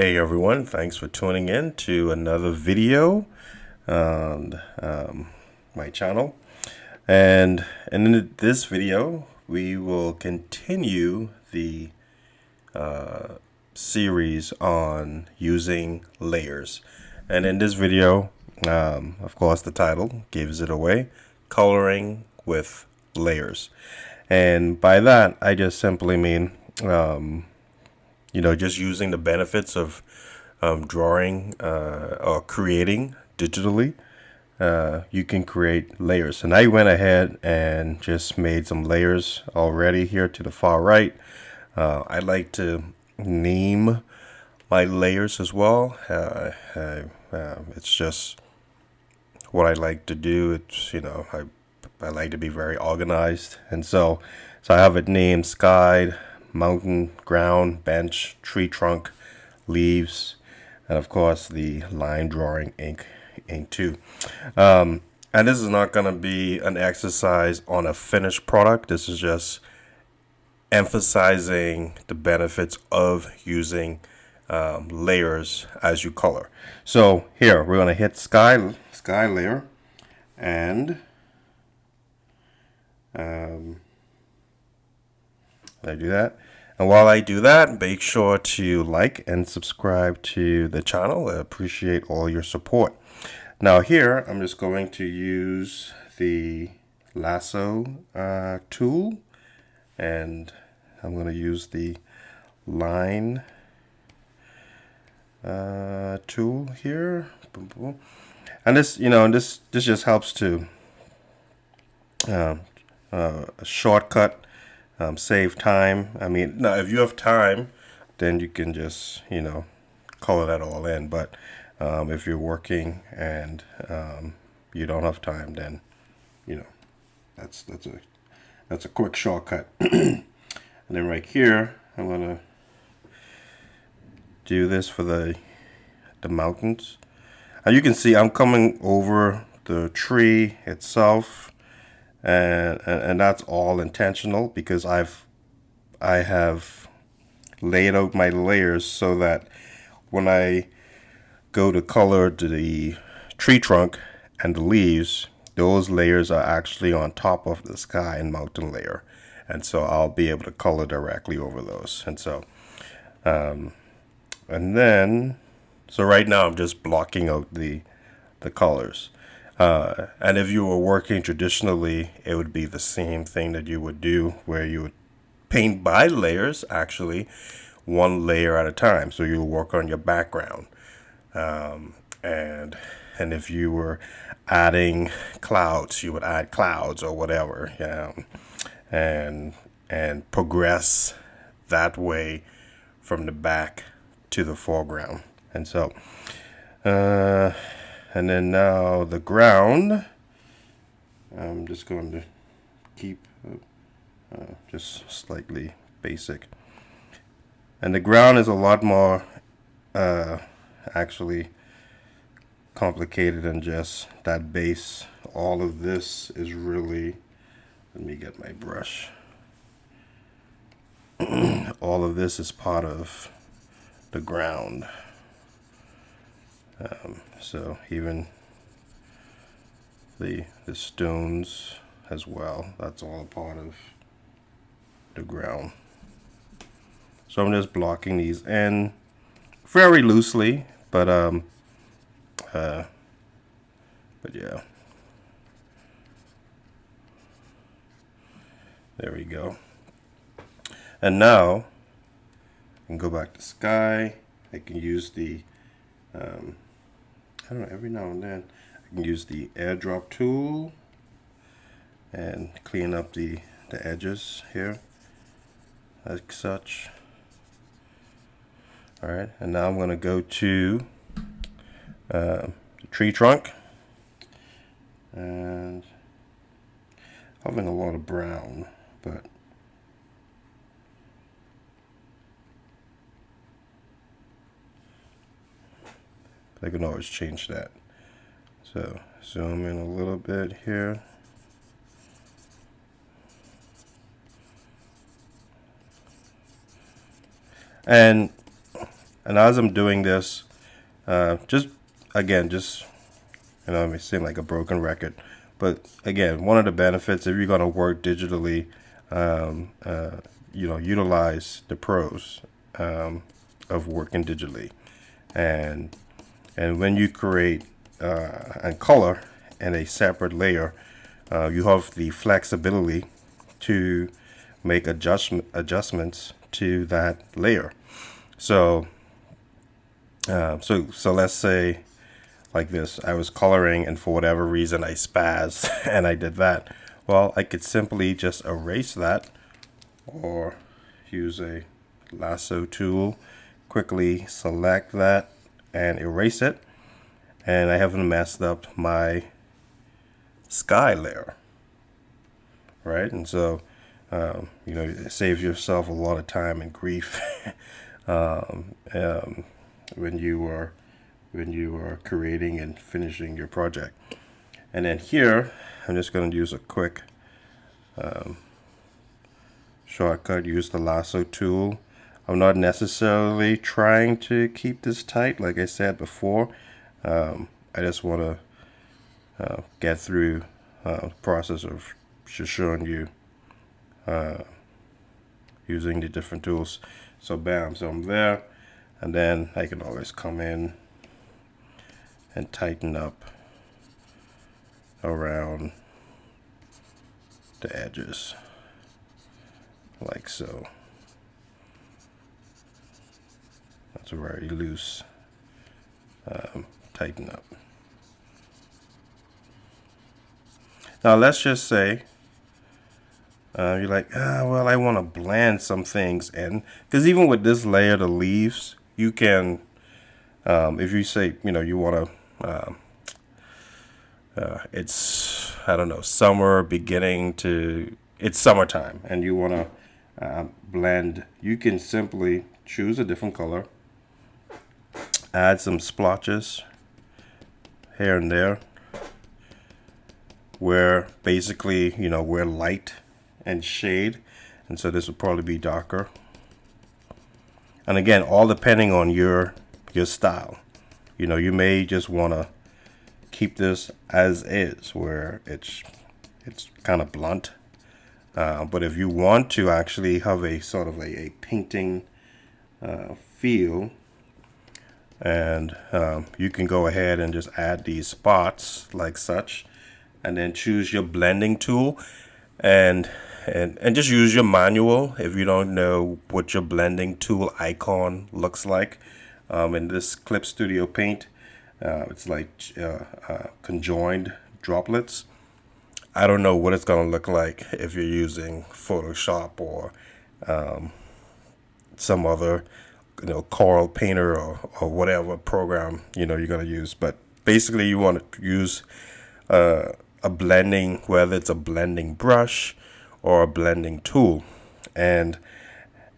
Hey everyone, thanks for tuning in to another video on my channel. And in this video, we will continue the series on using layers. And in this video, of course, the title gives it away, coloring with layers. And by that, I just simply mean just using the benefits of drawing or creating digitally. You can create layers. And I went ahead and just made some layers already here to the far right. I like to name my layers as well. It's just what I like to do. It's, I like to be very organized. And so I have it named sky, mountain, ground, bench, tree trunk, leaves, and of course the line drawing ink too. And this is not going to be an exercise on a finished product. This is just emphasizing the benefits of using layers as you color. So here we're going to hit sky layer, and I do that. And while I do that, make sure to like and subscribe to the channel. I appreciate all your support. Now here, I'm just going to use the lasso tool, and I'm going to use the line tool here. And this just helps to shortcut, save time. I mean, now if you have time, then you can just color that all in. But if you're working and you don't have time, then that's a quick shortcut. And then right here, I'm gonna do this for the mountains. And you can see I'm coming over the tree itself, and that's all intentional because I have laid out my layers so that when I go to color the tree trunk and the leaves, those layers are actually on top of the sky and mountain layer, and so I'll be able to color directly over those. And so so right now I'm just blocking out the colors. And if you were working traditionally, it would be the same thing that you would do, where you would paint by layers, actually, one layer at a time. So you'll work on your background. And if you were adding clouds, you would add clouds or whatever, and progress that way from the back to the foreground. And so, and then now the ground, I'm just going to keep just slightly basic. And the ground is a lot more actually complicated than just that base. All of this is really, let me get my brush. All of this is part of the ground. So even the stones as well, that's all a part of the ground. So I'm just blocking these in very loosely, but yeah, there we go. And now I can go back to sky. I can use the I don't know, every now and then I can use the airdrop tool and clean up the edges here like such. Alright, and now I'm going to go to the tree trunk, and I'm having a lot of brown, but I can always change that. So zoom in a little bit here. And and as I'm doing this, just again, just it may seem like a broken record, but again, one of the benefits if you're going to work digitally, utilize the pros of working digitally, and when you create and color in a separate layer, you have the flexibility to make adjustments to that layer. So, so let's say like this, I was coloring and for whatever reason I spazzed and I did that. Well, I could simply just erase that or use a lasso tool, quickly select that and erase it, and I haven't messed up my sky layer, right? And so it saves yourself a lot of time and grief when you are creating and finishing your project. And then here, I'm just going to use a quick shortcut. Use the lasso tool. I'm not necessarily trying to keep this tight, like I said before. I just want to get through the process of just showing you using the different tools. So bam, so I'm there, and then I can always come in and tighten up around the edges like so. That's very loose. Tighten up. Now let's just say you're like, well, I want to blend some things in, because even with this layer, the leaves, you can, if you say, you want to, it's, I don't know, summer beginning to, it's summertime, and you want to blend, you can simply choose a different color, add some splotches here and there, where basically, where light and shade, and so this will probably be darker. And again, all depending on your style. You may just want to keep this as is, where it's kind of blunt. But if you want to actually have a sort of a painting feel, and you can go ahead and just add these spots like such, and then choose your blending tool, and just use your manual if you don't know what your blending tool icon looks like. In this Clip Studio Paint, it's like conjoined droplets. I don't know what it's going to look like if you're using Photoshop or some other Coral Painter or whatever program you're going to use, but basically you want to use a blending, whether it's a blending brush or a blending tool, and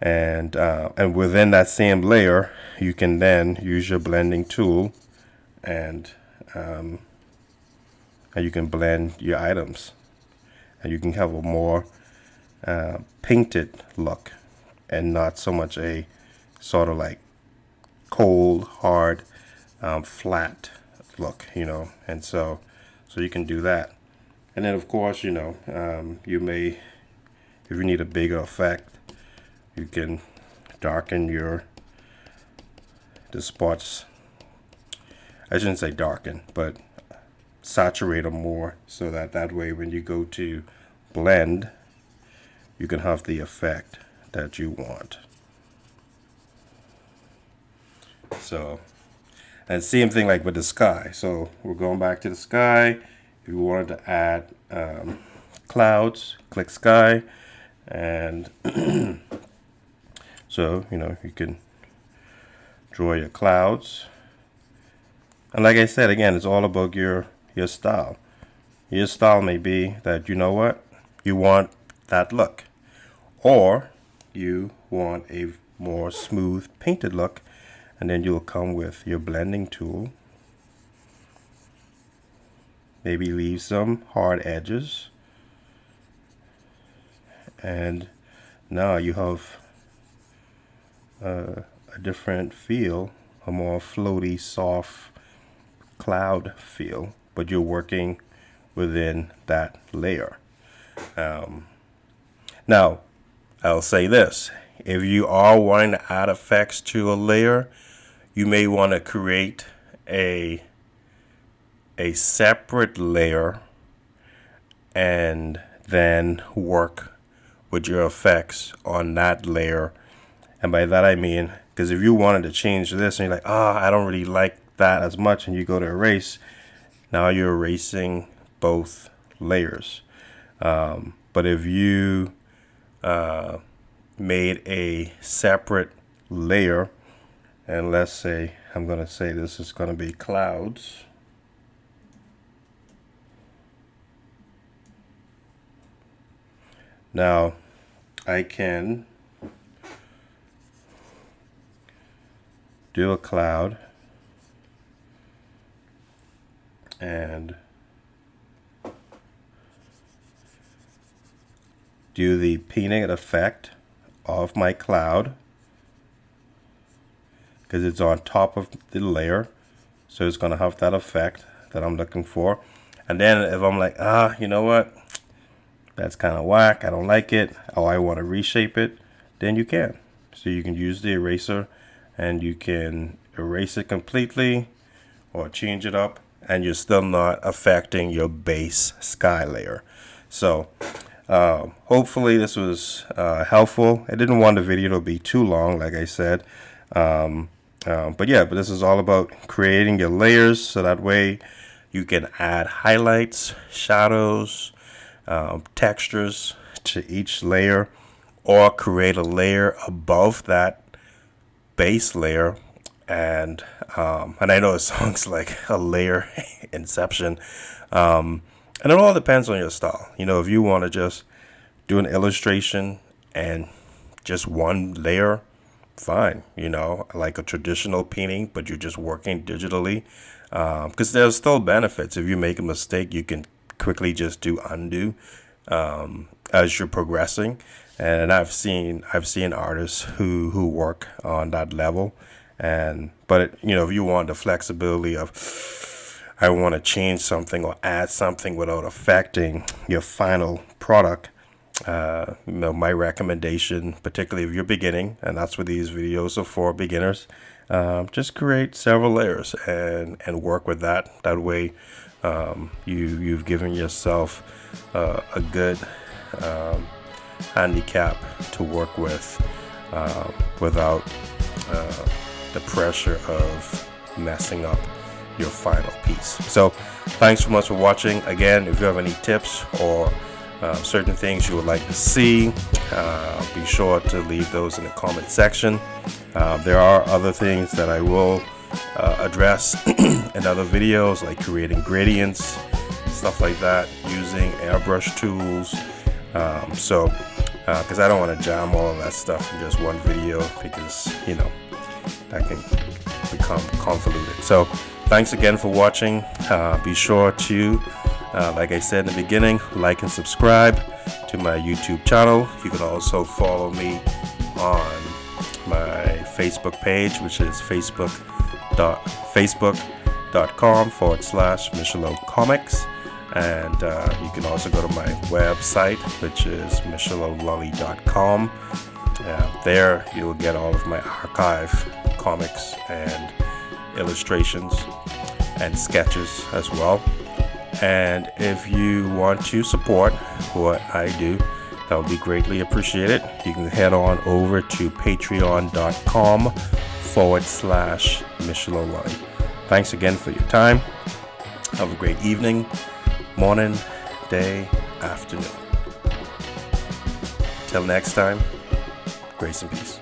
within that same layer you can then use your blending tool, and you can blend your items, and you can have a more painted look and not so much a sort of like cold, hard, flat look, and so you can do that. And then of course, you may, if you need a bigger effect, you can darken the spots. I shouldn't say darken, but saturate them more, so that way when you go to blend, you can have the effect that you want. So, and same thing like with the sky. So we're going back to the sky. If you wanted to add clouds, click sky, and so you can draw your clouds. And like I said, again, it's all about your style. Your style may be that you want that look, or you want a more smooth painted look, and then you'll come with your blending tool. Maybe leave some hard edges, and now you have a different feel, a more floaty, soft cloud feel, but you're working within that layer. Now, I'll say this. If you are wanting to add effects to a layer, you may want to create a separate layer and then work with your effects on that layer. And by that I mean, because if you wanted to change this and you're like, I don't really like that as much, and you go to erase, now you're erasing both layers. But if you made a separate layer, and let's say, I'm going to say this is going to be clouds. Now, I can do a cloud and do the painting effect of my cloud, because it's on top of the layer, so it's going to have that effect that I'm looking for. And then if I'm like, you know what, that's kind of whack, I don't like it, I want to reshape it, then you can. So you can use the eraser and you can erase it completely or change it up, and you're still not affecting your base sky layer. So hopefully this was helpful. I didn't want the video to be too long, like I said. But this is all about creating your layers, so that way you can add highlights, shadows, textures to each layer, or create a layer above that base layer. And I know it sounds like a layer inception, and it all depends on your style. You know, if you want to just do an illustration and just one layer, fine, you know, like a traditional painting, but you're just working digitally, because there's still benefits. If you make a mistake, you can quickly just do undo as you're progressing. And I've seen artists who work on that level. But you know, if you want the flexibility of, I want to change something or add something without affecting your final product, my recommendation, particularly if you're beginning, and that's what these videos are for, beginners, just create several layers and work with that. That way, you've given yourself a good handicap to work with without the pressure of messing up your final piece. So thanks so much for watching. Again, if you have any tips or certain things you would like to see, be sure to leave those in the comment section. There are other things that I will address in other videos, like creating gradients, stuff like that, using airbrush tools. Because I don't want to jam all of that stuff in just one video, because, you know, that can become convoluted. So thanks again for watching. Be sure to, like I said in the beginning, like and subscribe to my YouTube channel. You can also follow me on my Facebook page, which is facebook.com/Michelot Comics. And you can also go to my website, which is michelolully.com. There you'll get all of my archive comics and illustrations and sketches as well. And if you want to support what I do, that would be greatly appreciated. You can head on over to patreon.com/Michelolully. Thanks again for your time. Have a great evening, morning, day, afternoon. Till next time, grace and peace.